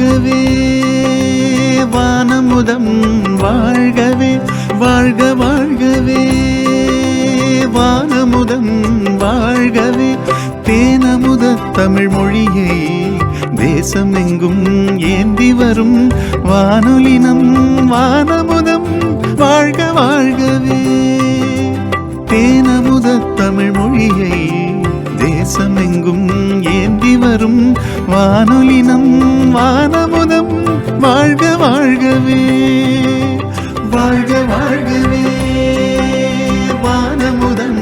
வாழ்கவே வானமுதம் வாழ்கவே வாழ்க வாழ்கவே வானமுதம் வாழ்கவே தேனமுத தமிழ் மொழியை தேசமெங்கும் ஏந்தி வரும் வானொலினம் வானமுதம் வாழ்க வாழ்கவே தேனமுத தமிழ் மொழியை தேசமெங்கும் ஏந்தி வரும் வானொலினம் வானமுதம் வாழ்க வாழ்கவே வாழ்க வாழ்கவே வானமுதம்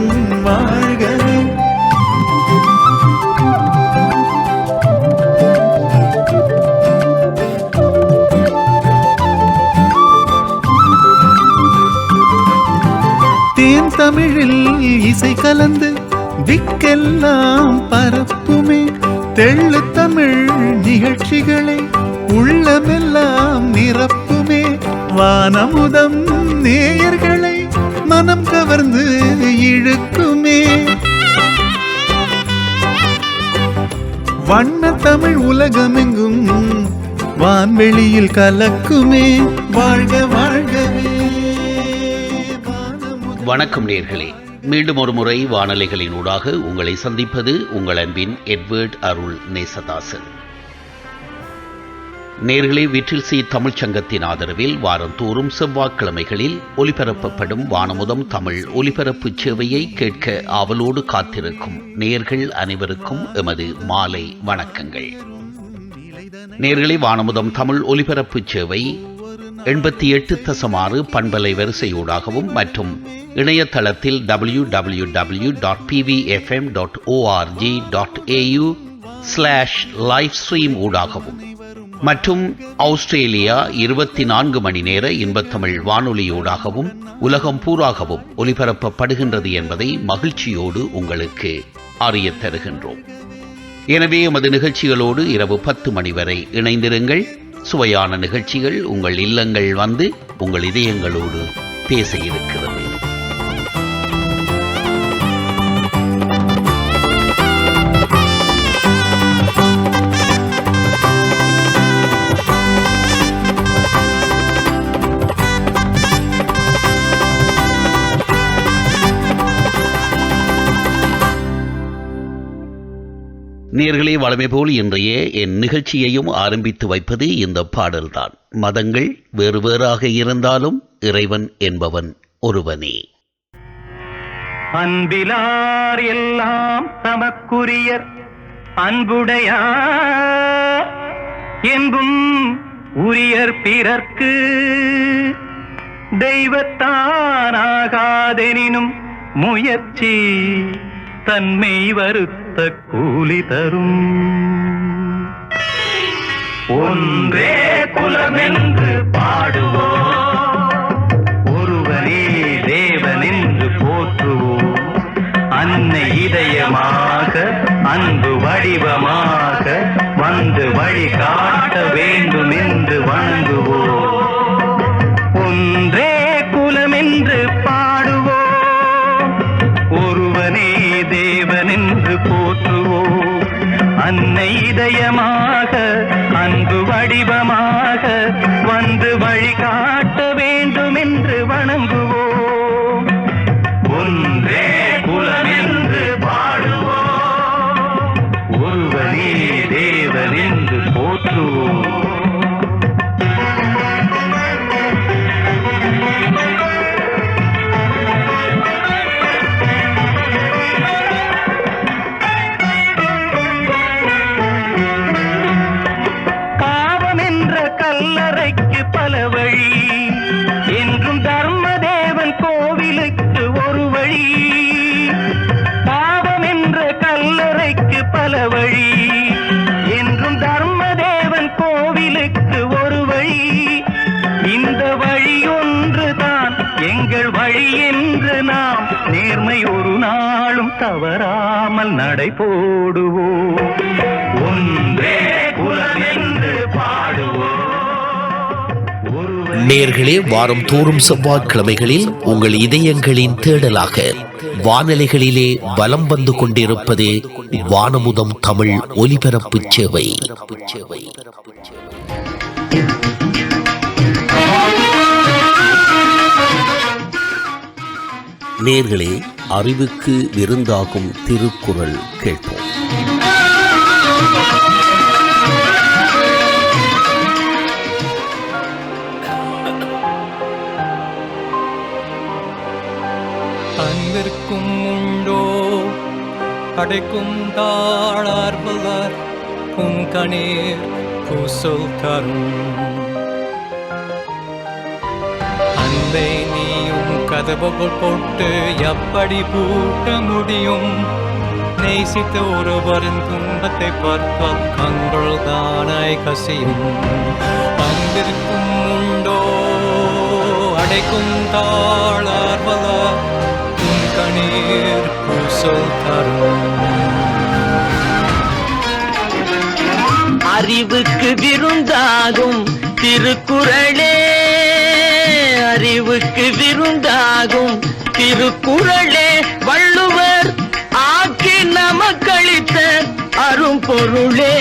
வாழ்கவே. தேன் தமிழில் இசை கலந்து திக்கெல்லாம் பரப்புமே தெள்ளு தமிழ் நிகழ்ச்சிகளை உள்ளமெல்லாம் நிரப்புமே வானமுதம் நேயர்களை மனம் கவர்ந்து இழுக்குமே வண்ண தமிழ் உலகமெங்கும் வான்வெளியில் கலக்குமே வாழ்க வாழ்கவே. வணக்கம் நேயர்களே, மீண்டும் ஒரு முறை வானொலிகளின் ஊடாக உங்களை சந்திப்பது உங்கள் அன்பின் எட்வர்ட் அருள் நேசதாசன். நேயர்களே, விற்றில் தமிழ்ச் சங்கத்தின் ஆதரவில் வாரந்தோறும் செவ்வாய்க்கிழமைகளில் ஒலிபரப்பப்படும் வானமுதம் தமிழ் ஒலிபரப்பு சேவையை கேட்க ஆவலோடு காத்திருக்கும் நேயர்கள் அனைவருக்கும் எமது மாலை வணக்கங்கள். நேயர்களே, வானமுதம் தமிழ் ஒலிபரப்பு சேவை 88.6 பண்பலை வரிசையூடாகவும் மற்றும் இணையதளத்தில் www.pvfm.org.au/livestream ஊடாகவும் மற்றும் ஆஸ்திரேலியா 24 மணி நேர இன்பத்தமிழ் வானொலியூடாகவும் உலகம் பூராகவும் ஒலிபரப்பப்படுகின்றது என்பதை மகிழ்ச்சியோடு உங்களுக்கு அறியத் தருகின்றோம். எனவே எமது நிகழ்ச்சிகளோடு இரவு 10 மணி வரை இணைந்திருங்கள். சுவையான நிகழ்ச்சிகள் உங்கள் இல்லங்கள் வந்து உங்கள் இதயங்களோடு பேச இருக்கிறது. நேயர்களே, வழமை போல் இன்றைய என் நிகழ்ச்சியையும் ஆரம்பித்து வைப்பது இந்த பாடல்தான். மதங்கள் வேறு வேறாக இருந்தாலும் இறைவன் என்பவன் ஒருவனே. அன்பிலார் எல்லாம் தமக்குரியர் அன்புடையார் என்பும் உரியர் பிறர்க்கு தெய்வத்தானாகாதெனினும் முயற்சி தன்மை வருத்த கூலி தரும். ஒன்றே குலமென்று பாடுவோம், ஒருவனே தேவனென்று போற்றுவோம். அன்னை இதயமாக அன்பு வடிவமாக வந்து வழி காட்ட வேண்டும் என்று வணங்குவோம். ஒன்றே குலமென்று பாடுவோம், ஒருவனே தேவனென்று போற்றுவோம். அன்னை இதயமாக அன்பு வடிவமாக வந்து வழிகாட்ட வேண்டும் என்று வணங்குவோம். ஒன்றே குலமென்று பாடுவோம், ஒருவனே தேவனென்று போற்றுவோம். கல்லறைக்கு பல வழி என்றும் தர்மதேவன் கோவிலுக்கு ஒரு வழி. பாவம் என்ற கல்லறைக்கு பல வழி என்றும் தர்மதேவன் கோவிலுக்கு ஒரு வழி. இந்த வழி ஒன்றுதான் எங்கள் வழி என்று நாம் நேர்மை ஒரு நாளும் தவறாமல் நடை போடுவோம். ஒன்றே குலமென்று பாடுவோம். நேயர்களே, வாரம் தோறும் செவ்வாய்க்கிழமைகளில் உங்கள் இதயங்களின் தேடலாக வானொலிகளிலே வலம் வந்து கொண்டிருப்பது வானமுதம் தமிழ் ஒலிபரப்பு சேவை. நேர்களே, அறிவுக்கு விருந்தாகும் திருக்குறள் கேட்போம். அன்பிற்கும் உண்டோ அடைக்கும் தாழார்வலர் புங்கணீர் பூசல் தரும். அன்பை நீயும் கதவுகள் போட்டு எப்படி பூட்ட முடியும்? நேசித்த ஒருவரின் துன்பத்தை பார்த்தால் கண்கள் தானாய் கசியும். அன்பிற்கும் உண்டோ அடைக்கும் தாழார்வலர் புங்கணீர் பூசல் தரும். அறிவுக்கு விருந்தாகும் திருக்குறளே, அறிவுக்கு விருந்தாகும் திருக்குறளே, வள்ளுவர் ஆக்கி நமக்களித்த அரும்பொருளே.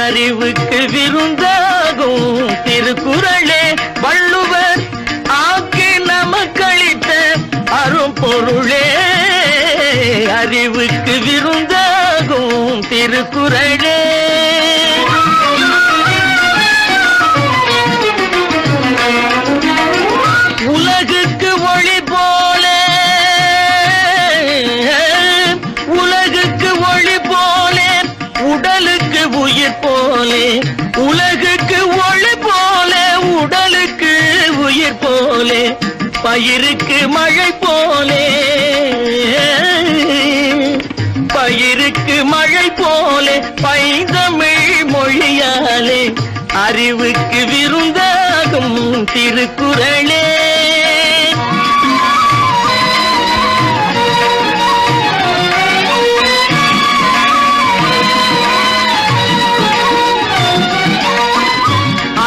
அறிவுக்கு விருந்தாகும் திருக்குறளே, வள்ளுவர் ஆக்கி நமக்களித்த அரும்பொருளே. அறிவுக்கு விருந்தாகும் திருக்குறளே. உலகுக்கு ஒளி போலே, உலகுக்கு ஒளி போலே, உடலுக்கு உயிர் போலே. உலகுக்கு ஒளி போலே, உடலுக்கு உயிர் போலே. பயிருக்கு மழை போலே, பயிருக்கு மழை போலே, பைந்தமிழ் மொழியாலே. அறிவுக்கு விருந்தாகும் திருக்குறளே.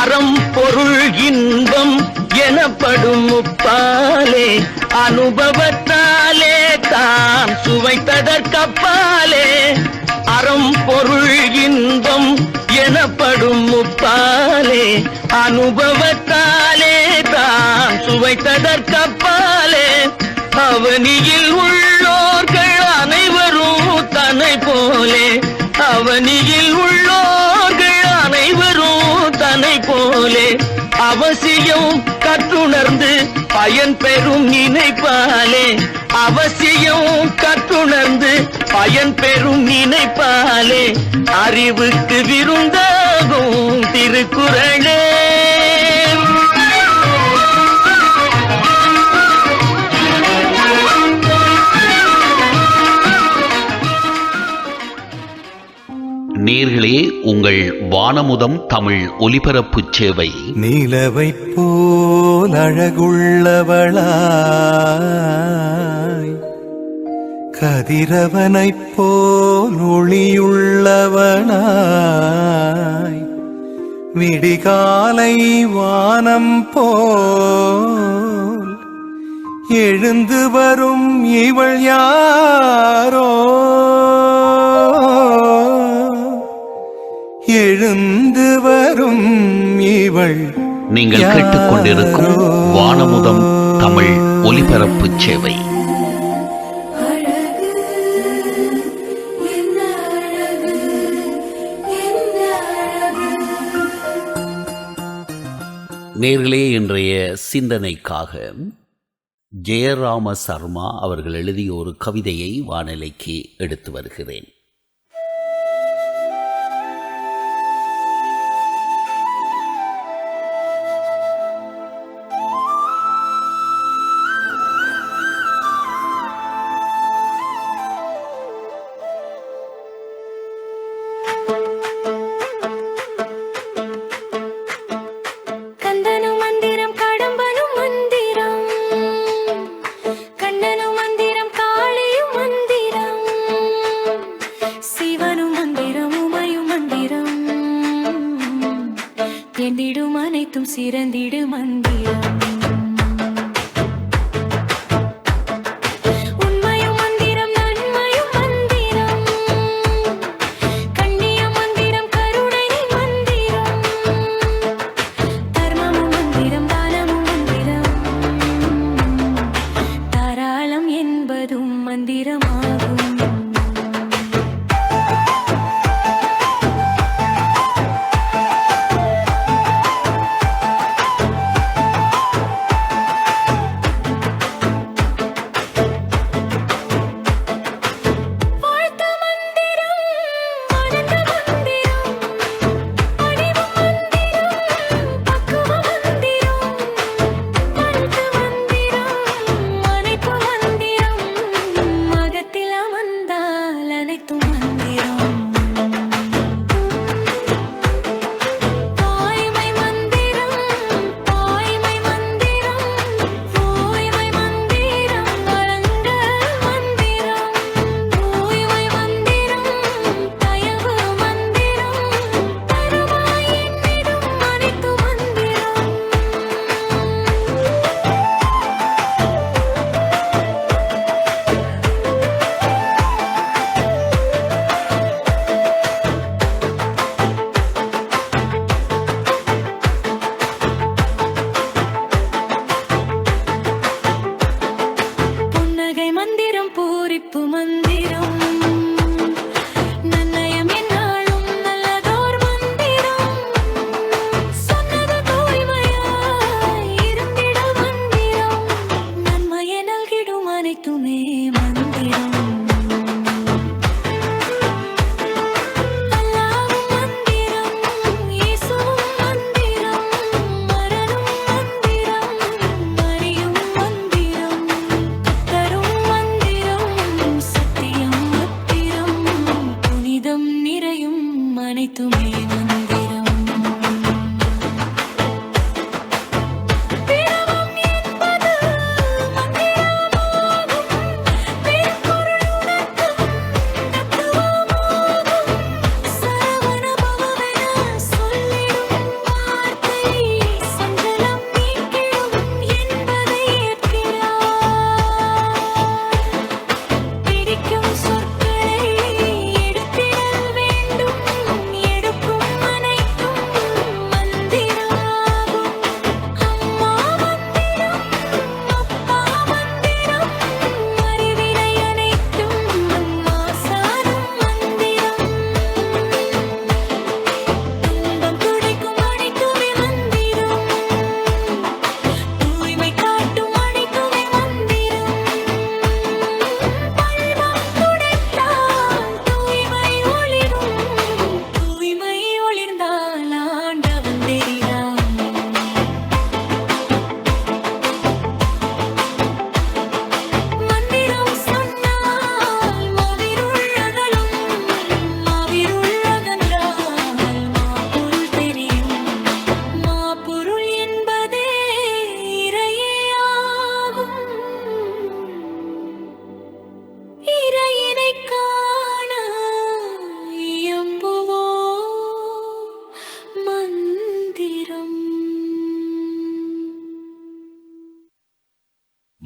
அறம் பொருள் இன்பம் எனப்படும் முப்பாலே, அனுபவத்தாலே தான் சுவைத்ததற்கப்பாலே. அறம் பொருள் இன்பம் எனப்படும் முப்பாலே, அனுபவத்தாலே தான் சுவைத்ததற்கப்பாலே. அவனியில் உள்ளோர்கள் அனைவரும் தன்னை போலே, அவனியில் உள்ளோர்கள் அனைவரும் தன்னை போலே. அவசியம் கற்றுணர்ந்து பயன் பெறும் நினைப்பாலே, அவசியம் கற்றுணர்ந்து பயன் பெறும் நினைப்பாலே. அறிவுக்கு விருந்தாகும் திருக்குறளே. நேர்களே, உங்கள் வானமுதம் தமிழ் ஒலிபரப்பு சேவை நிலவைப் போல் அழகுள்ளவளாய், கதிரவனைப் போல் ஒளியுள்ளவனாய், விடிகாலை வானம் போல் எழுந்து வரும் இவள் யாரோ, எழுந்து வரும் இவள். நீங்கள் கேட்டுக்கொண்டிருக்கும் வானமுதம் தமிழ் ஒலிபரப்பு சேவை. நேர்களே, இன்றைய சிந்தனைக்காக ஜெயராம சர்மா அவர்கள் எழுதிய ஒரு கவிதையை வானிலைக்கு எடுத்து வருகிறேன். சேர்ந்திடும் அனைத்தும் சிறந்திடும் மந்திரம்.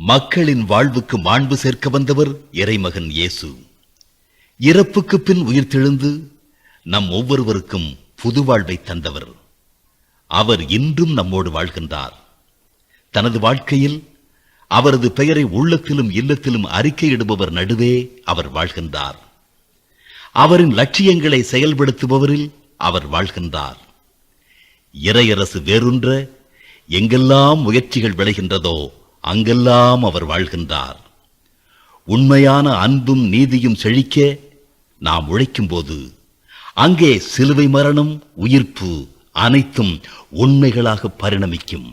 மக்களின் வாழ்வுக்கு மாண்பு சேர்க்க வந்தவர் இறைமகன் இயேசு. இறப்புக்கு பின் உயிர்த்தெழுந்து நம் ஒவ்வொருவருக்கும் புது வாழ்வை தந்தவர். அவர் இன்றும் நம்மோடு வாழ்கின்றார். தனது வாழ்க்கையில் அவரது பெயரை உள்ளத்திலும் இல்லத்திலும் அறிக்கையிடுபவர் நடுவே அவர் வாழ்கின்றார். அவரின் லட்சியங்களை செயல்படுத்துபவரில் அவர் வாழ்கின்றார். இறையரசு வேறொன்ற எங்கெல்லாம் முயற்சிகள் விளைகின்றதோ அங்கெல்லாம் அவர் வாழ்கின்றார். உண்மையான அன்பும் நீதியும் செழிக்க நாம் உழைக்கும் போது அங்கே சிலுவை மரணம், உயிர்ப்பு அனைத்தும் உண்மைகளாக பரிணமிக்கும்.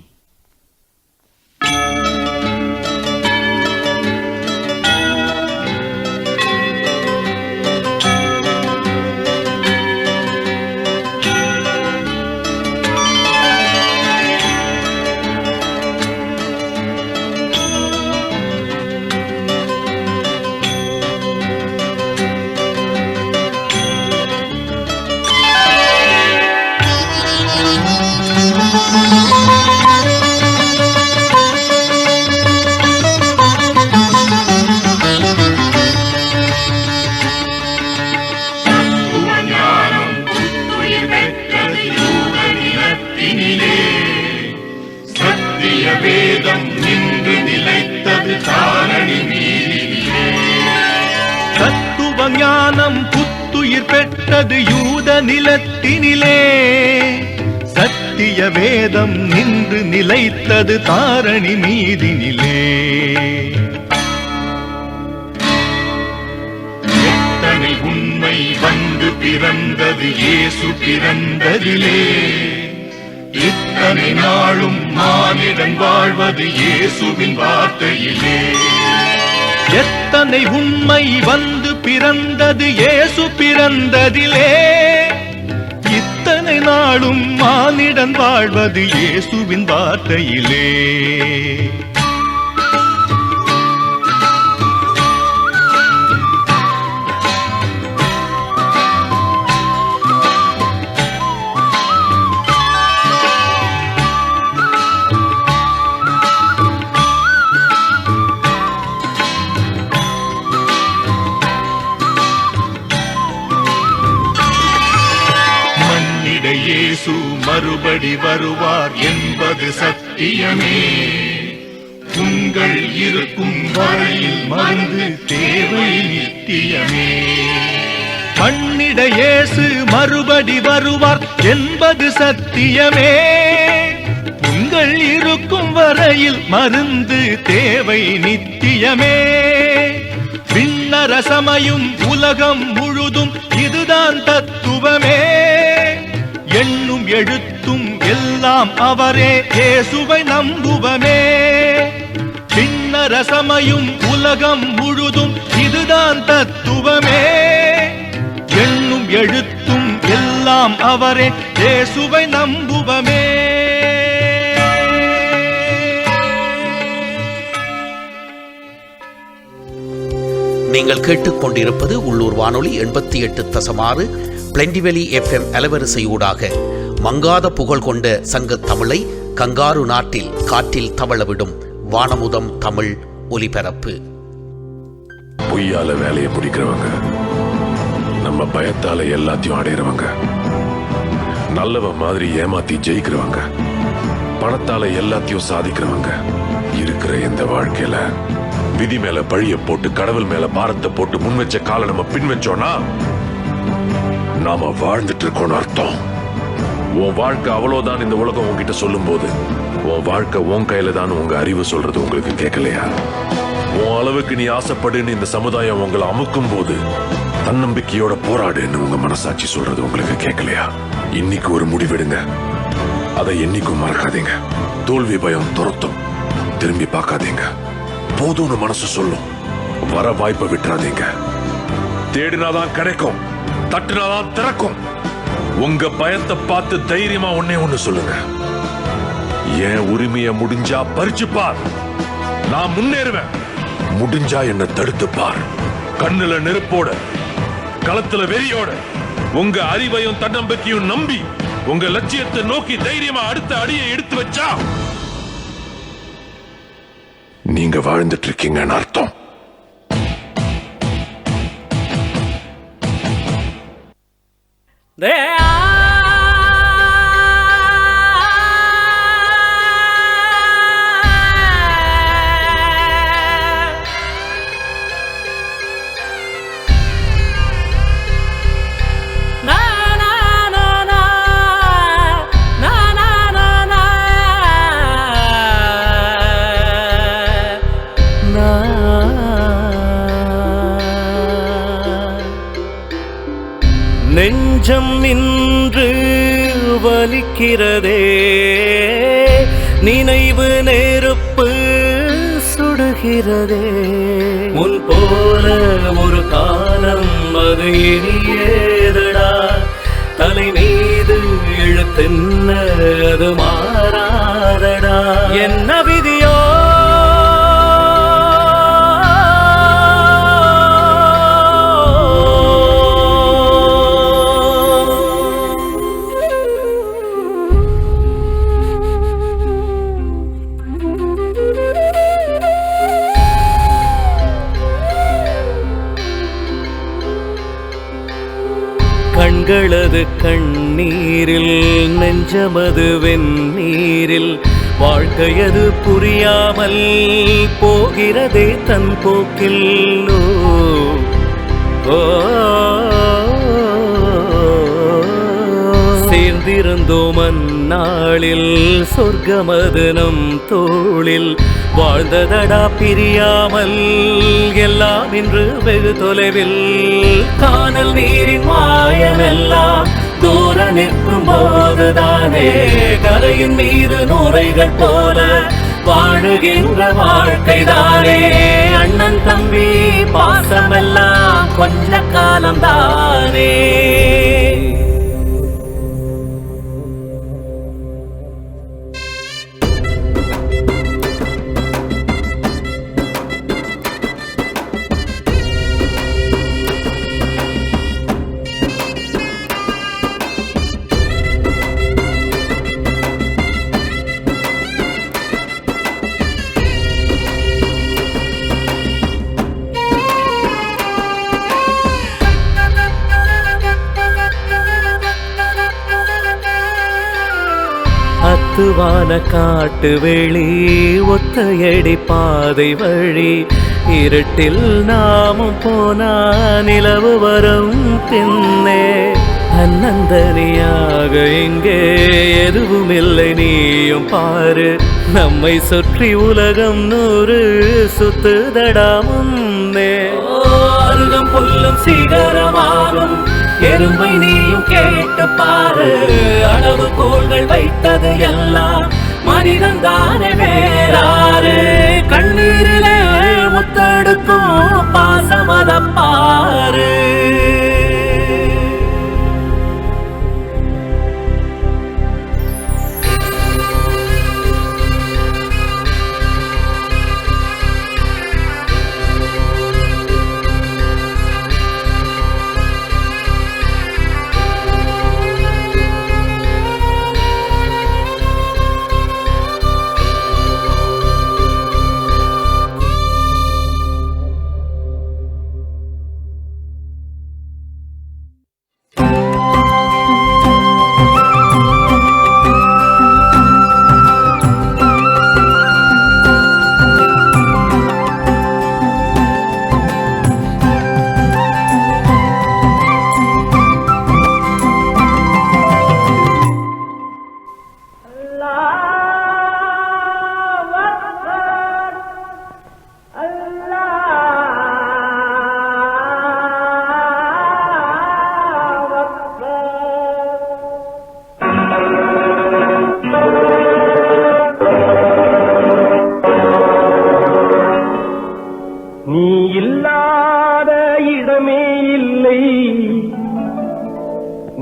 ஞானம் புத்துயிர் பெற்றது யூத நிலத்தினிலே. சத்திய வேதம் நின்று நிலைத்தது தாரணி மீதினிலே. எத்தனை உண்மை வந்து பிறந்தது இயேசு பிறந்ததிலே. இத்தனை நாளும் மானிடன் வாழ்வது இயேசுவின் வார்த்தையிலே. எத்தனை உண்மை வந்து பிறந்தது இயேசு பிறந்ததிலே. இத்தனை நாளும் மானிடன் வாழ்வது இயேசுவின் வார்த்தையிலே. இயேசு மறுபடி வருவார் என்பது சத்தியமே. உங்கள் இருக்கும் வரையில் மருந்து தேவை நித்தியமே. மண்ணிட இயேசு மறுபடி வருவார் என்பது சத்தியமே. உங்கள் இருக்கும் வரையில் மருந்து தேவை நித்தியமே. விண்ணரசமையும் உலகம் முழுதும் இதுதான் தத்துவமே. எண்ணும் எழுத்தும் எல்லாம் அவரே, இயேசுவை நம்புவமே. விண்ணரசமையும் உலகம் முழுதும் இதுதான் தத்துவமே. எண்ணும் எழுத்தும் எல்லாம் அவரே, இயேசுவை நம்புவமே. நீங்கள் கேட்டுக்கொண்டிருப்பது உள்ளூர் வானொலி 88.6 பிளெண்டிவெளி FM அலைவரிசையூடாக மங்காத புகழ் கொண்ட சங்க தமிழை கங்காரு நாட்டில் காற்றில் தவளவிடும் வானமுதம் தமிழ் ஒலிபரப்பு. பொய்யால வேலையை பிடிக்கிறவங்க, நம்ம பயத்தால எல்லாத்தையும் அடையிறவங்க, நல்லவ மாதிரி ஏமாத்தி ஜெயிக்கிறவங்க, பணத்தால எல்லாத்தையும் சாதிக்கிறவங்க, இருக்கிற இந்த வாழ்க்கையில விதி மேல பழிய போட்டு கடவுள் மேல பாரத்தை போட்டு முன் வச்ச காலை நம்ம பின் வச்சோம்னா நாம வாழ்ந்துட்டு இருக்கோம்னு அர்த்தம். உன் வாழ்க்கை அவ்வளவுதான் இந்த உலகம் உங்ககிட்ட சொல்லும் போது உன் வாழ்க்கை உன் கையில தான் உங்க அறிவு சொல்றது உங்களுக்கு கேட்கலையா? உன் அளவுக்கு நீ ஆசைப்படுன்னு இந்த சமுதாயம் உங்களை அமுக்கும் போது தன்னம்பிக்கையோட போராடுன்னு உங்க மனசாட்சி சொல்றது உங்களுக்கு கேட்கலையா? இன்னைக்கு ஒரு முடிவெடுங்க, அதை என்னைக்கும் மறக்காதீங்க. தோல்வி பயம் துரத்தும், திரும்பி பார்க்காதீங்க. போதும்னு மனசு சொல்லும், வர வாய்ப்பை விட்டுறாதீங்க. தேடினாதான் கிடைக்கும், தட்டுனாதான் திறக்கும். உங்க பயத்தை பார்த்து தைரியமா ஒன்னே ஒண்ணு சொல்லுங்க, என் உரிமையை முடிஞ்சா பறிச்சு பார், நான் முன்னேறுவேன். முடிஞ்சா என்ன தடுத்து பார். கண்ணுல நெருப்போட, களத்துல வெறியோட, உங்க அறிவையும் தன்னம்பிக்கையும் நம்பி உங்க லட்சியத்தை நோக்கி தைரியமா அடுத்த அடியை எடுத்து வச்சா நீங்க வாழ்ந்துட்டு இருக்கீங்கன்னு அர்த்தம். நெஞ்சம் நின்று வலிக்கிறதே, நினைவு நெருப்பு சுடுகிறதே. முன் போல ஒரு காலம் அது இனியேதடா, தலை மீது இழுத்தென்ன அது மாறாதடா. என்ன விதியோ கண்களது கண்ணீரில், நெஞ்சமது வெந்நீரில், வாழ்க்கையது புரியாமல் போகிறதே தன் போக்கில். சேர்ந்திருந்தோம் அந்நாளில், சொர்க்கமது நம் தோளில், வாழ்ந்ததடா பிரியாமல் எல்லாம் இன்று வெகு தொலைவில். காணல் நீரின் மாயமெல்லாம் தூர நிற்கும் போதுதானே, கரையின் மீது நுரைகள் போல வாழுகின்ற வாழ்க்கைதானே. அண்ணன் தம்பி பாசமெல்லாம் கொஞ்ச காலம்தானே. அத்துவான காட்டு வெளி, ஒத்தையடி பாதை வழி, இருட்டில் நாமும் போனா நிலவு வரும் பின்னே. அன்னந்தனியாக இங்கே எதுவும் இல்லை நீயும் பாரு, நம்மை சுற்றி உலகம் 100 சுத்துதடா முன்னே. அருகம் புல்லும் சிகரமாகும், எறும்பை நீயும் கேட்டு பாரு, அளவு கோள்கள் வைத்தது எல்லாம் மனிதன் தானே வேறாரு. கண்ணீரிலே முத்தெடுக்கும் பாசமத பாரு.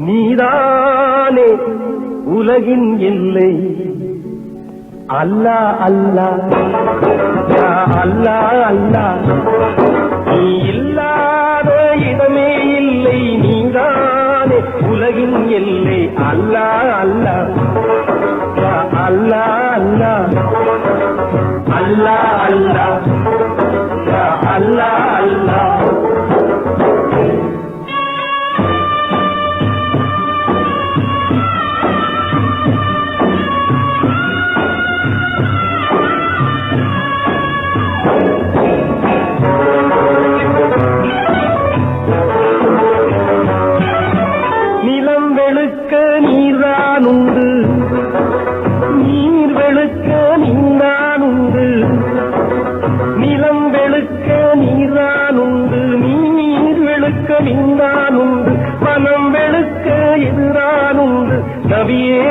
நீதானே உலகின் எல்லை. அல்லா அல்லா யா அல்லா அல்லா, நீ இல்லாத இடமே இல்லை. நீதானே உலகின் எல்லை. அல்லா அல்லா யா அல்லா அல்லா, அல்லா அல்லா நீதான் உண்டு, நீர் வெளுக்க நீதான் உண்டு, நிலம் வெளுக்க நீதான் உண்டு, நீர் வெளுக்க நீதான் உண்டு, மனம் வெளுக்க எதிரான் உண்டு, நபியே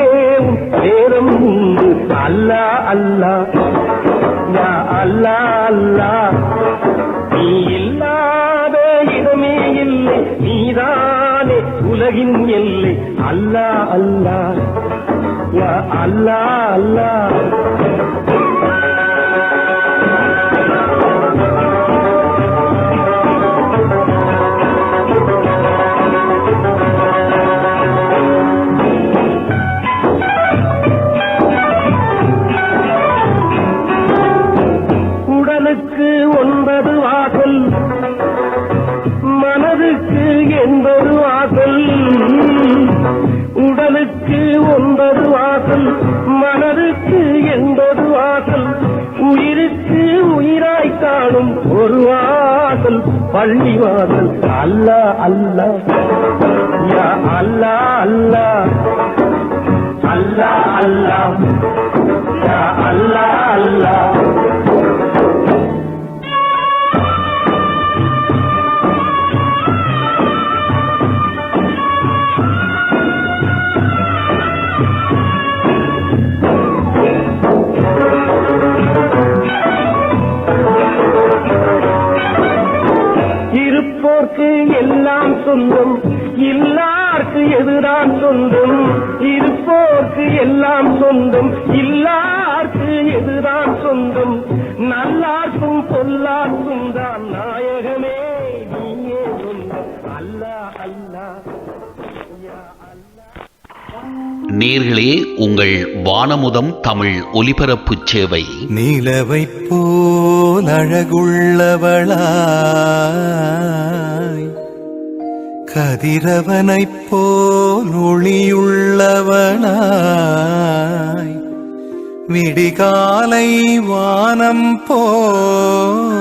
உன் நேரம் உண்டு. அல்லாஹ் அல்லாஹ் யா அல்லாஹ் அல்லாஹ், நீ இல்லாத இடமே இல்லை, நீதானே உலகின் எல்லை. அல்லாஹ் அல்லாஹ் யா அல்லாஹ் அல்லாஹ். உடலுக்கு 9 வாசல், மனதுக்கு 80 வாசல். உடலுக்கு 9 வாசல், மனதுக்கு 80 வாசல். உயிருக்கு உயிராய் காணும் ஒரு வாசல் பள்ளி வாசல். அல்லாஹ் அல்லாஹ் யா அல்லாஹ் அல்லாஹ், அல்லாஹ் அல்லாஹ் யா அல்லாஹ் அல்லாஹ். இருப்போர்க்கு எல்லாம் சொந்தம், இல்லார்க்கு எதுதான் சொந்தம். இருப்போர்க்கு எல்லாம் சொந்தம், இல்லார்க்கு எதுதான் சொந்தம். நல்லார்க்கும் பொல்லார்க்கும் தான் நாயகமே நீயே சொந்தம். அல்லாஹ் அல்லாஹ் யா அல்லாஹ். நேர்களே, உங்கள் வானமுதம் தமிழ் ஒலிபரப்பு சேவை நிலவைப் போல் அழகுள்ளவளாய், கதிரவனைப் போல் ஒளியுள்ளவளாய், விடிகாலை வானம் போல்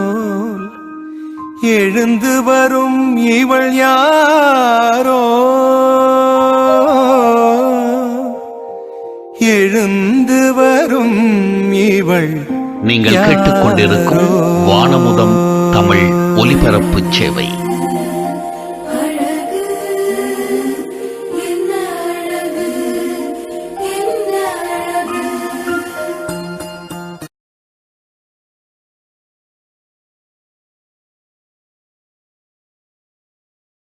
எழுந்து வரும் இவள் யாரோ, எழுந்து வரும் இவள். நீங்கள் கேட்டுக்கொண்டிருக்கும் வானமுதம் தமிழ் ஒலிபரப்பு சேவை.